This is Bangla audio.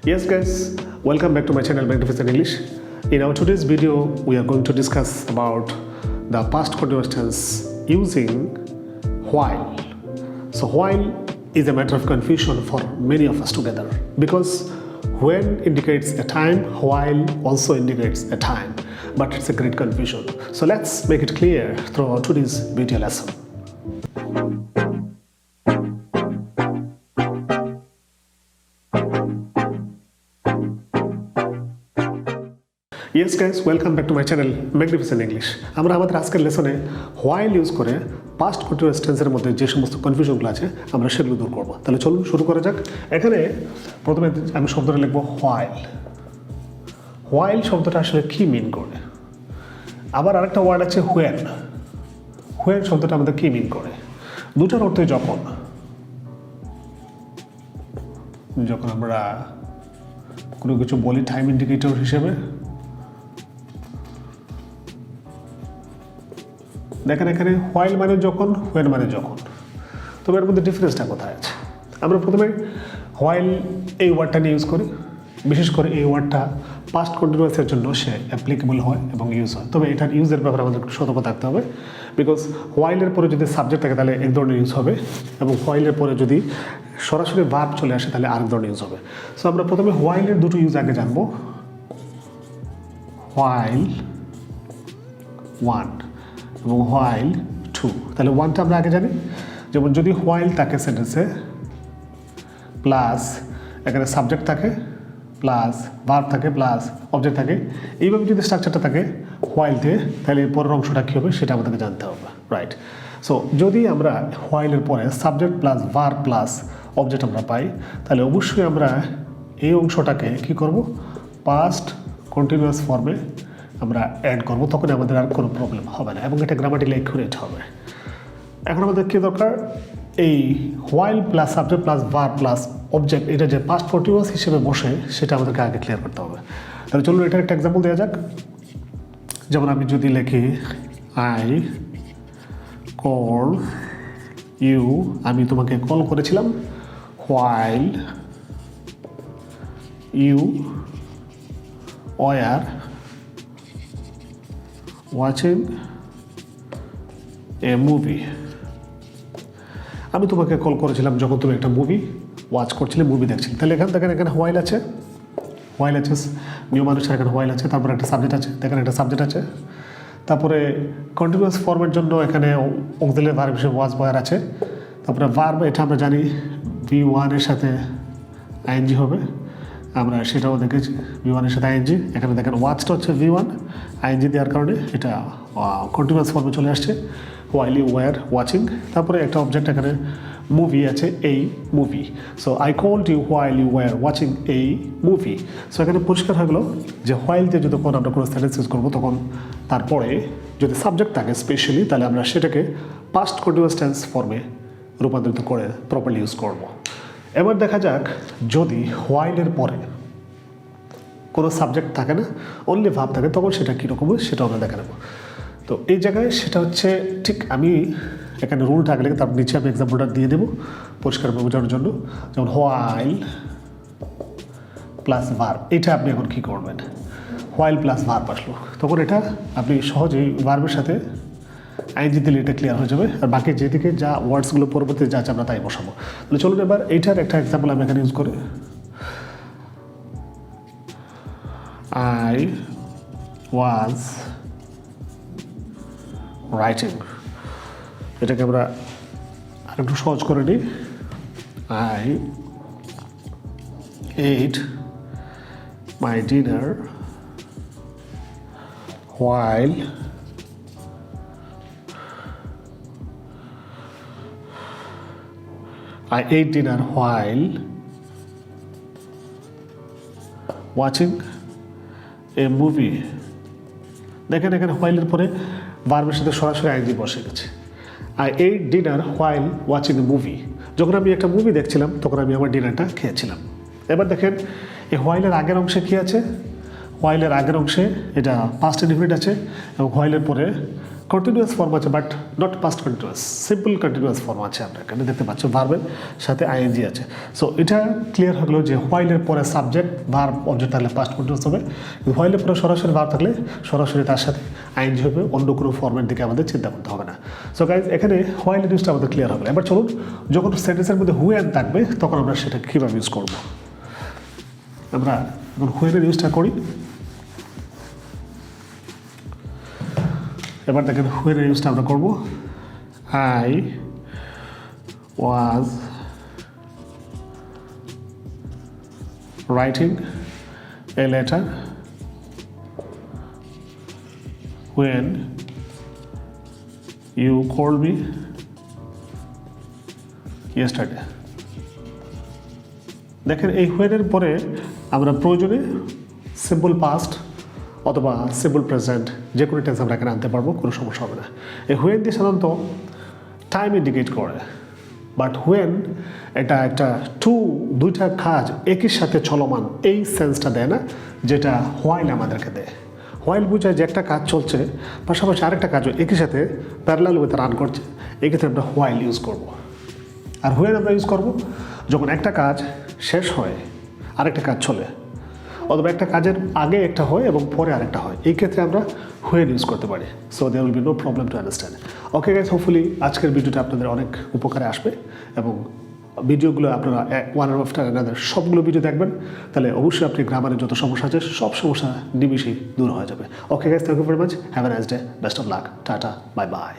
Yes guys, welcome back to my channel Hafizul English. In our today's video, we are going to discuss about the past continuous tense using while. So while is a matter of confusion for many of us together because when indicates a time, while also indicates a time, but it's a great confusion. So let's make it clear through our today's video lesson. Yes guys, welcome back to my channel Magnificent English. আমরা আমাদের আজকের লেসনে while ইউজ করে পাস্ট কন্টিনিউয়াস টেন্সের মধ্যে যে সমস্ত কনফিউশনগুলো আছে আমরা সেগুলো দূর করব। তাহলে চলুন শুরু করা যাক। এখানে প্রথমে আমি শব্দটা লিখব while। while শব্দটা আসলে কি মিন করে? আবার আরেকটা ওয়ার্ড আছে when। when শব্দটা আমাদের কি মিন করে? দুটার অর্থই যখন। যখন আমরা কোনো কিছু বলি টাইম ইন্ডিকেটর হিসেবে, দেখেন এখানে while মানে যখন, when মানে যখন। তবে এর মধ্যে ডিফারেন্সটা কোথায় আছে? আমরা প্রথমে while এই ওয়ার্ডটা নিয়ে ইউজ করি, বিশেষ করে এই ওয়ার্ডটা পাস্ট কন্টিনিউয়াসের জন্য সে অ্যাপ্লিকেবল হয় এবং ইউজ হয়। তবে এটার ইউজের ব্যাপারে আমাদের একটু সতর্ক থাকতে হবে, বিকজ while-এর পরে যদি সাবজেক্ট থাকে তাহলে এক ধরনের ইউজ হবে এবং while-এর পরে যদি সরাসরি ভার্ব চলে আসে তাহলে আরেক ধরনের ইউজ হবে। সো আমরা প্রথমে while-এর দুটো ইউজ আগে জানবো। while one এবং while two। তাহলে ওয়ানটা আমরা আগে জানি, যেমন যদি while থাকে সেন্টেন্সে প্লাস এখানে সাবজেক্ট থাকে প্লাস ভার্ব থাকে প্লাস অবজেক্ট থাকে, এইভাবে যদি স্ট্রাকচারটা থাকে while-তে, তাহলে এর পরের অংশটা কী হবে সেটা আমাদেরকে জানতে হবে, রাইট? সো যদি আমরা while-এর পরে subject plus verb plus object আমরা পাই, তাহলে অবশ্যই আমরা এই অংশটাকে কী করব, পাস্ট কন্টিনিউয়াস ফর্মে আমরা অ্যাড করবো, তখন আমাদের আর কোনো প্রবলেম হবে না এবং এটা গ্রামাটিক্যালি অ্যাকুরেট হবে। এখন আমাদের কী দরকার, এই while plus subject plus verb plus object এটা যে পাস্ট কন্টিনিউয়াস হিসেবে বসে সেটা আমাদেরকে আগে ক্লিয়ার করতে হবে। তাহলে চলুন এটার একটা এক্সাম্পল দেওয়া যাক। যেমন আমি যদি লিখি আই কল ইউ, আমি তোমাকে কল করেছিলাম while you were watching a movie। আমি তোমাকে কল করেছিলাম যখন তুমি একটা মুভি ওয়াচ করছিলে, মুভি দেখছিলে। তাহলে এখানে দেখেন এখানে while আছে, while আছে, নিউ মানুষের এখানে while আছে, তারপরে একটা সাবজেক্ট আছে, দেখেন একটা সাবজেক্ট আছে, তারপরে কন্টিনিউয়াস ফর্মের জন্য এখানে অক্সিলারি ভার্ব হিসেবে ওয়াজ বয়ার আছে, তারপরে ভার্ব এটা আমরা জানি V1 এর সাথে আইএনজি হবে, আমরা সেটাও দেখেছি V1 এর সাথে আইএনজি। এখানে দেখেন ওয়াচটা হচ্ছে V1, আইএনজি দেওয়ার কারণে এটা কন্টিনিউয়াস ফর্মে চলে আসছে while you were watching। তারপরে একটা অবজেক্ট এখানে মুভি আছে, এই movie. So I called you while you were watching a movie। So এখানে পরিষ্কার হয়ে গেলো যে while-তে যদি কোনো আমরা কোনো সেন্টেন্স ইউজ করবো তখন তারপরে যদি সাবজেক্ট থাকে স্পেশালি, তাহলে আমরা সেটাকে পাস্ট কন্টিনিউয়াস টেন্স ফর্মে রূপান্তরিত করে প্রপারলি ইউজ করব। এবার দেখা যাক যদি while-এর পরে কোনো সাবজেক্ট থাকে না, অনলি ভার্ব থাকে, তখন সেটা কীরকম হয় সেটা আমরা দেখে নেব। তো এই জায়গায় সেটা হচ্ছে ঠিক আমি এখানে রুলটা আগে তার নিচে আমি এক্সাম্পলটা দিয়ে দেবো পরিষ্কারভাবে বোঝানোর জন্য। যেমন while প্লাস ভার্ব, এটা আপনি এখন কী করবেন, while প্লাস ভার্ব আসলো, তখন এটা আপনি সহজেই ভার্বের সাথে আইএনজি দিলে এটা ক্লিয়ার হয়ে যাবে, আর বাকি যেদিকে যা ওয়ার্ডসগুলো পরবর্তী যা আছে আমরা তাই বসাবো। তাহলে চলুন এবার এইটার একটা এক্সাম্পল আমি এখানে ইউজ করি। I was writing, এটাকে আমরা আরেকটু সহজ করে নিই। I ate my dinner while I ate dinner while watching a movie। দেখেন এখানে while-এর পরে ভার্বের সাথে সরাসরি আইএনজি বসে গেছে। I ate dinner while watching a movie। যখন আমি একটা মুভি দেখছিলাম তখন আমি আমার ডিনারটা খেয়েছিলাম। এবার দেখেন এই while-এর আগের অংশে কী আছে, while-এর আগের অংশে এটা পাস্ট ইনডিফিনিট আছে এবং while-এর পরে কন্টিনিউয়াস ফর্ম আছে but not past continuous, simple continuous form আছে। আমরা এখানে দেখতে পাচ্ছি ভার্বের সাথে আইএনজি আছে। সো এটা ক্লিয়ার হয়ে গেলো যে হোয়াইলের পরে সাবজেক্ট ভার্ব অবজেক্ট থাকলে পাস্ট কন্টিনিউয়াস হবে, হোয়াইলের পরে সরাসরি ভার্ব থাকলে সরাসরি তার সাথে আইএনজি হবে, অন্য কোনো ফর্মের দিকে আমাদের চিন্তা করতে হবে না। সো গাইজ এখানে হোয়াইলের ইউজটা আমাদের ক্লিয়ার হবে। এবার চলুন, যখন সেন্টেন্সের মধ্যে হুয়েন থাকবে তখন আমরা সেটা কীভাবে ইউজ করব। আমরা যখন হুয়েনের ইউজটা করি, এবার দেখেন হুয়েনের ইউজটা আমরা করবো। I was writing a letter when you called me yesterday. দেখেন এই হোয়েনের পরে আমরা প্রয়োজনে সিম্পল পাস্ট অথবা সিম্পল প্রেজেন্ট যে কোনো টেন্স আমরা এখানে আনতে পারবো, কোনো সমস্যা হবে না। এই হোয়েন দিয়ে সাধারণত টাইম ইন্ডিকেট করে, বাট হোয়েন এটা একটা দুইটা কাজ একই সাথে চলমান এই সেন্সটা দেয় না, যেটা হোয়াইল আমাদেরকে দেয়। হোয়াইল বোঝায় যে একটা কাজ চলছে, পাশাপাশি আরেকটা কাজও একই সাথে প্যারালাল ওয়েতে রান করছে, এক্ষেত্রে আমরা হোয়াইল ইউজ করব। আর হোয়েন আমরা ইউজ করব যখন একটা কাজ শেষ হয় আরেকটা কাজ চলে, অথবা একটা কাজের আগে একটা হয় এবং পরে আরেকটা হয়, এই ক্ষেত্রে আমরা হোয়েন ইউজ করতে পারি। So there will be no problem to understand. Okay guys, hopefully আজকের ভিডিওটা আপনাদের অনেক উপকারে আসবে এবং ভিডিওগুলো আপনারা ওয়ান আফটার অ্যানাদার সবগুলো ভিডিও দেখবেন, তাহলে অবশ্যই আপনি গ্রামারের যত সমস্যা আছে সব সমস্যা নিমিশেই দূর হয়ে যাবে। Okay guys, thank you very much, have a nice day, best of luck, tata, bye by.